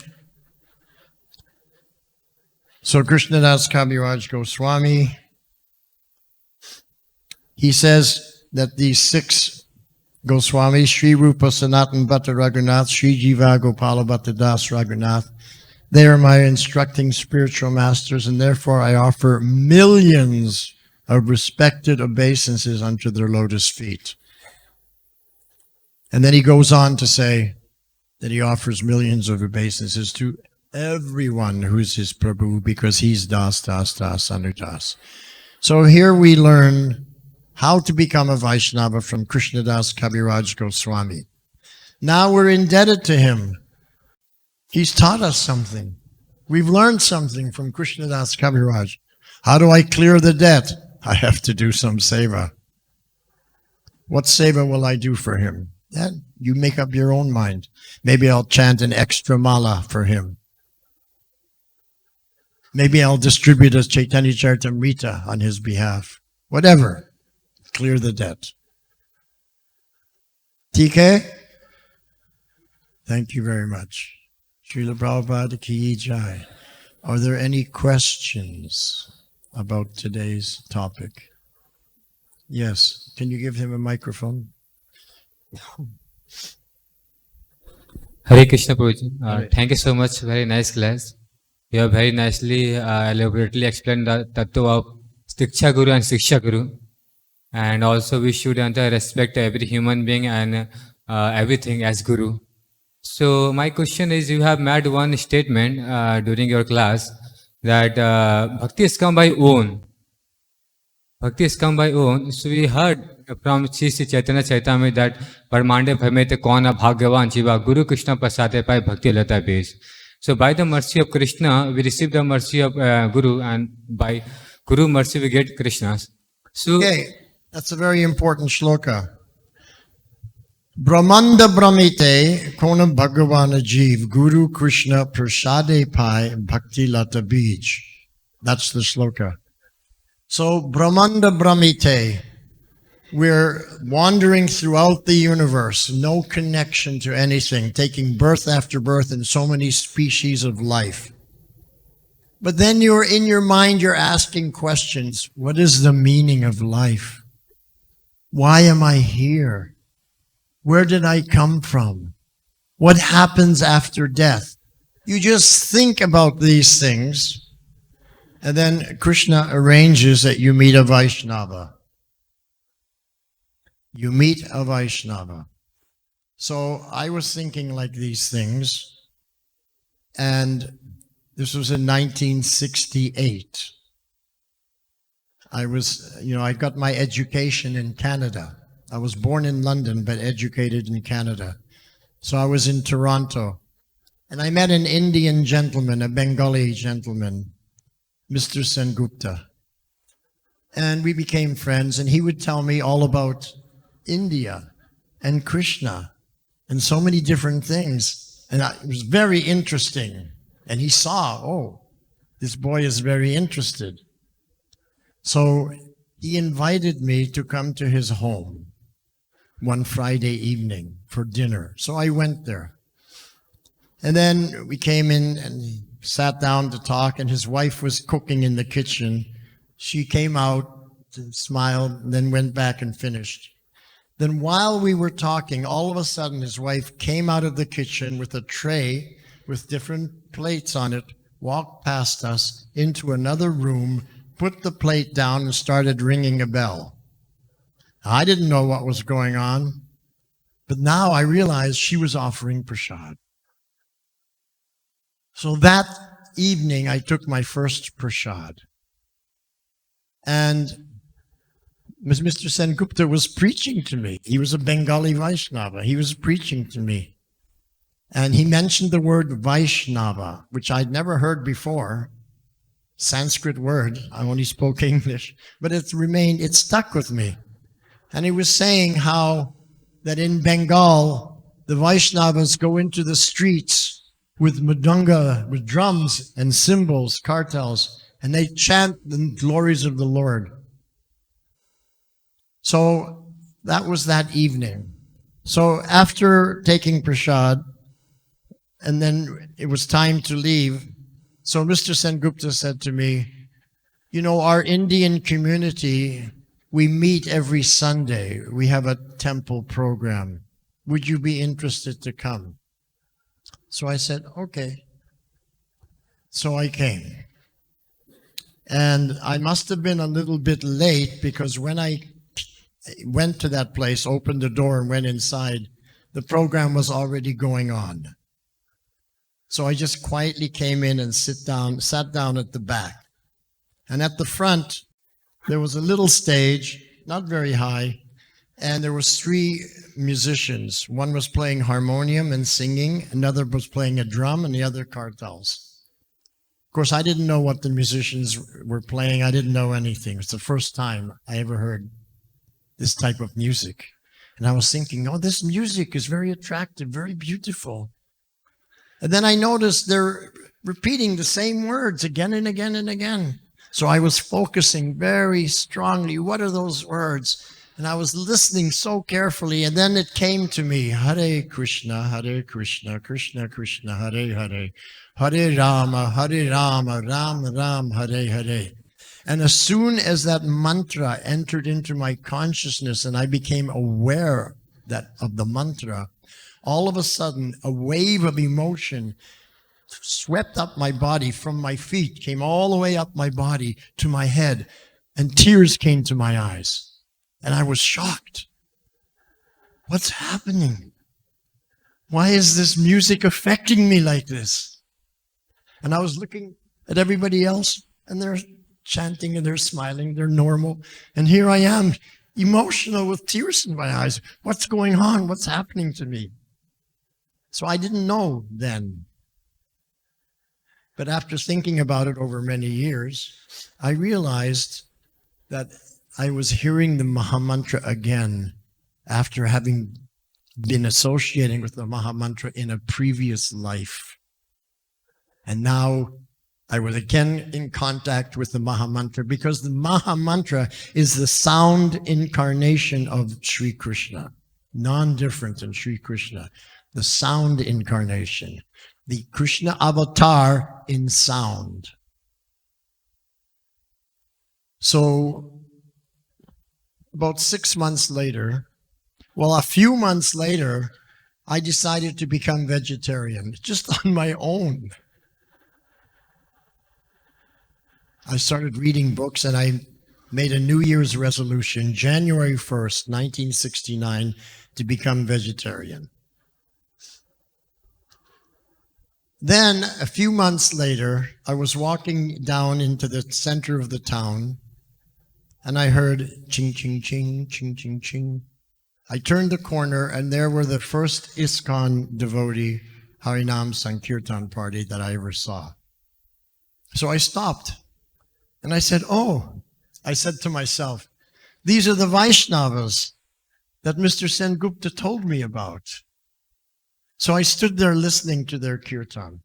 So Krishnadas Kaviraj Goswami, he says that these 6 Goswamis, Sri Rupa Sanatan Bhatta Raghunath, Sri Jiva Gopala Bhatta Das Raghunath, they are my instructing spiritual masters, and therefore I offer millions of respected obeisances unto their lotus feet. And then he goes on to say that he offers millions of obeisances to everyone who's his Prabhu, because he's Dastast Anudas. So here we learn how to become a Vaishnava from Krishnadas Kaviraj Goswami. Now we're indebted to him. He's taught us something. We've learned something from Krishnadas Kaviraj. How do I clear the debt? I have to do some seva. What seva will I do for him? Then you make up your own mind. Maybe I'll chant an extra mala for him. Maybe I'll distribute a Chaitanya Charitamrita on his behalf. Whatever. Clear the debt. TK? Thank you very much. Srila Prabhupada Ki Jai. Are there any questions about today's topic? Yes. Can you give him a microphone? Hare Krishna Prabhuji. Thank you so much. Very nice class. You have very nicely, elaborately explained the tattva of Diksha Guru and Shiksha Guru. And also we should respect every human being and everything as Guru. So my question is, you have made one statement during your class that bhakti is come by own. Bhakti is come by own. So we heard from Sri Chaitanya Charitamrita that Parmande Bhamete Kona Bhagavan Jiva Guru Krishna Prasade Pai Bhakti Lata Base. So by the mercy of Krishna, we receive the mercy of Guru, and by Guru mercy we get Krishna's. So okay, that's a very important shloka. Brahmanda Brahmite Kona Bhagavana Jeev Guru Krishna Prashade Pai Bhakti Lata Bij. That's the shloka. So Brahmanda Brahmite, we're wandering throughout the universe, no connection to anything, taking birth after birth in so many species of life. But then you're in your mind, you're asking questions. What is the meaning of life? Why am I here? Where did I come from? What happens after death? You just think about these things, and then Krishna arranges that you meet a Vaishnava. You meet a Vaishnava. So I was thinking like these things, and this was in 1968. I got my education in Canada. I was born in London, but educated in Canada. So I was in Toronto, and I met an Indian gentleman, a Bengali gentleman, Mr. Sengupta. And we became friends, and he would tell me all about India and Krishna and so many different things. And it was very interesting. And he saw, oh, this boy is very interested. So he invited me to come to his home one Friday evening for dinner. So I went there. And then we came in and he sat down to talk, and his wife was cooking in the kitchen. She came out, smiled, and then went back and finished. Then while we were talking, all of a sudden his wife came out of the kitchen with a tray with different plates on it, walked past us into another room, put the plate down, and started ringing a bell. I didn't know what was going on, but now I realized she was offering Prashad. So that evening I took my first Prashad. And Mr. Sengupta was preaching to me. He was a Bengali Vaishnava. He was preaching to me. And he mentioned the word Vaishnava, which I'd never heard before. Sanskrit word. I only spoke English. But it stuck with me. And he was saying how that in Bengal, the Vaishnavas go into the streets with mridanga, with drums and cymbals, kartals, and they chant the glories of the Lord. So that was that evening. So after taking Prashad, and then it was time to leave, so Mr. Sengupta said to me, you know, our Indian community, we meet every Sunday. We have a temple program. Would you be interested to come? So I said, okay. So I came. And I must have been a little bit late because when I went to that place, opened the door and went inside, the program was already going on. So I just quietly came in and sat down at the back. And at the front, there was a little stage, not very high, and there was 3 musicians. One was playing harmonium and singing, another was playing a drum, and the other kartals. Of course, I didn't know what the musicians were playing. I didn't know anything. It's the first time I ever heard this type of music. And I was thinking, oh, this music is very attractive, very beautiful. And then I noticed they're repeating the same words again and again and again. So I was focusing very strongly. What are those words? And I was listening so carefully, and then it came to me, Hare Krishna, Krishna Krishna, Hare Hare, Hare Rama, Rama Ram, Hare Hare. And as soon as that mantra entered into my consciousness and I became aware of the mantra, all of a sudden a wave of emotion swept up my body from my feet, came all the way up my body to my head, and tears came to my eyes. And I was shocked. What's happening? Why is this music affecting me like this? And I was looking at everybody else, and they're chanting and they're smiling, they're normal. And here I am, emotional with tears in my eyes. What's going on? What's happening to me? So I didn't know then. But after thinking about it over many years, I realized that I was hearing the Mahamantra again after having been associating with the Mahamantra in a previous life. And now I was again in contact with the Mahamantra because the Mahamantra is the sound incarnation of Sri Krishna, non-different than Sri Krishna, the sound incarnation, the Krishna avatar in sound. So about 6 months later, a few months later, I decided to become vegetarian, just on my own. I started reading books and I made a New Year's resolution, January 1st, 1969, to become vegetarian. Then, a few months later, I was walking down into the center of the town, and I heard ching, ching, ching, ching, ching, ching. I turned the corner, and there were the first ISKCON devotee Harinam Sankirtan party that I ever saw. So I stopped, and I said, I said to myself, these are the Vaishnavas that Mr. Sengupta told me about. So I stood there listening to their kirtan.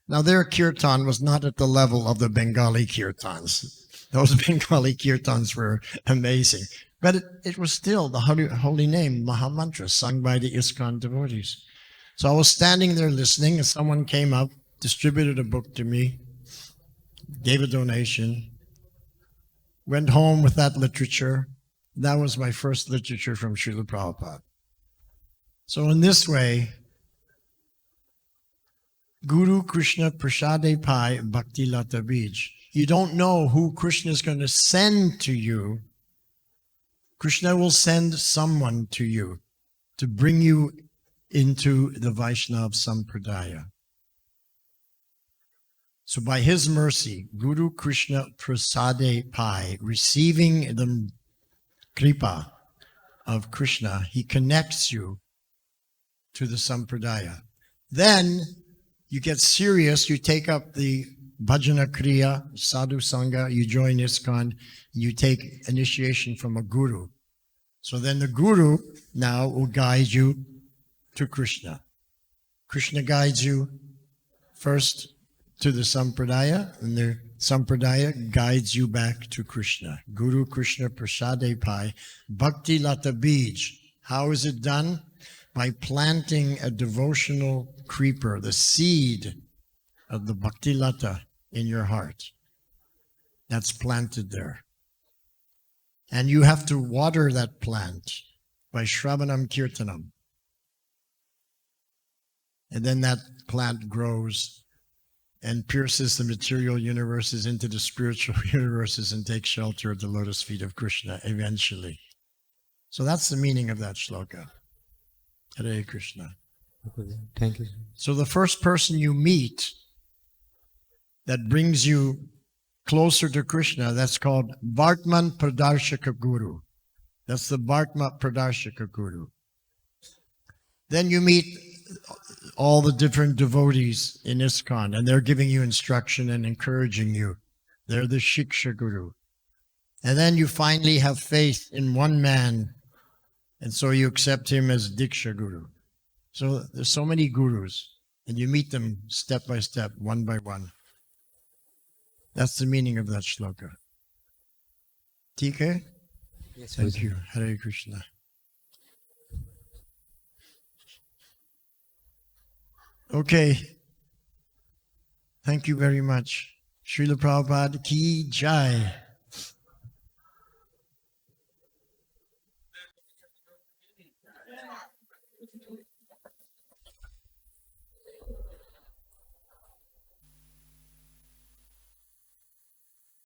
Now their kirtan was not at the level of the Bengali kirtans. Those Bengali kirtans were amazing. But it was still the holy name, Mahamantra, sung by the ISKCON devotees. So I was standing there listening, and someone came up, distributed a book to me, gave a donation, went home with that literature. That was my first literature from Srila Prabhupada. So in this way, Guru Krishna Prashade Pai Bhakti Lata Bij. You don't know who Krishna is going to send to you. Krishna will send someone to you to bring you into the Vaishnava Sampradaya. So by his mercy, Guru Krishna Prasade Pai, receiving the kripa of Krishna, he connects you to the Sampradaya. Then you get serious, you take up the bhajana kriya, sadhu sangha, you join ISKCON, you take initiation from a guru. So then the guru now will guide you to Krishna. Krishna guides you first to the Sampradaya, and the Sampradaya guides you back to Krishna. Guru Krishna Prasade Pai Bhakti Lata Bij. How is it done? By planting a devotional creeper, the seed of the Bhakti Lata in your heart. That's planted there. And you have to water that plant by Shravanam Kirtanam. And then that plant grows and pierces the material universes into the spiritual universes and takes shelter at the lotus feet of Krishna eventually. So that's the meaning of that shloka. Hare Krishna. Thank you. So the first person you meet that brings you closer to Krishna, that's called Vartman Pradarshaka Guru. That's the Vartman Pradarshaka Guru. Then you meet all the different devotees in ISKCON, and they're giving you instruction and encouraging you. They're the Shiksha Guru. And then you finally have faith in one man, and so you accept him as Diksha Guru. So there's so many gurus, and you meet them step by step, one by one. That's the meaning of that shloka. TK? Yes, Thank you. Hare Krishna. Okay. Thank you very much. Srila Prabhupada ki jai.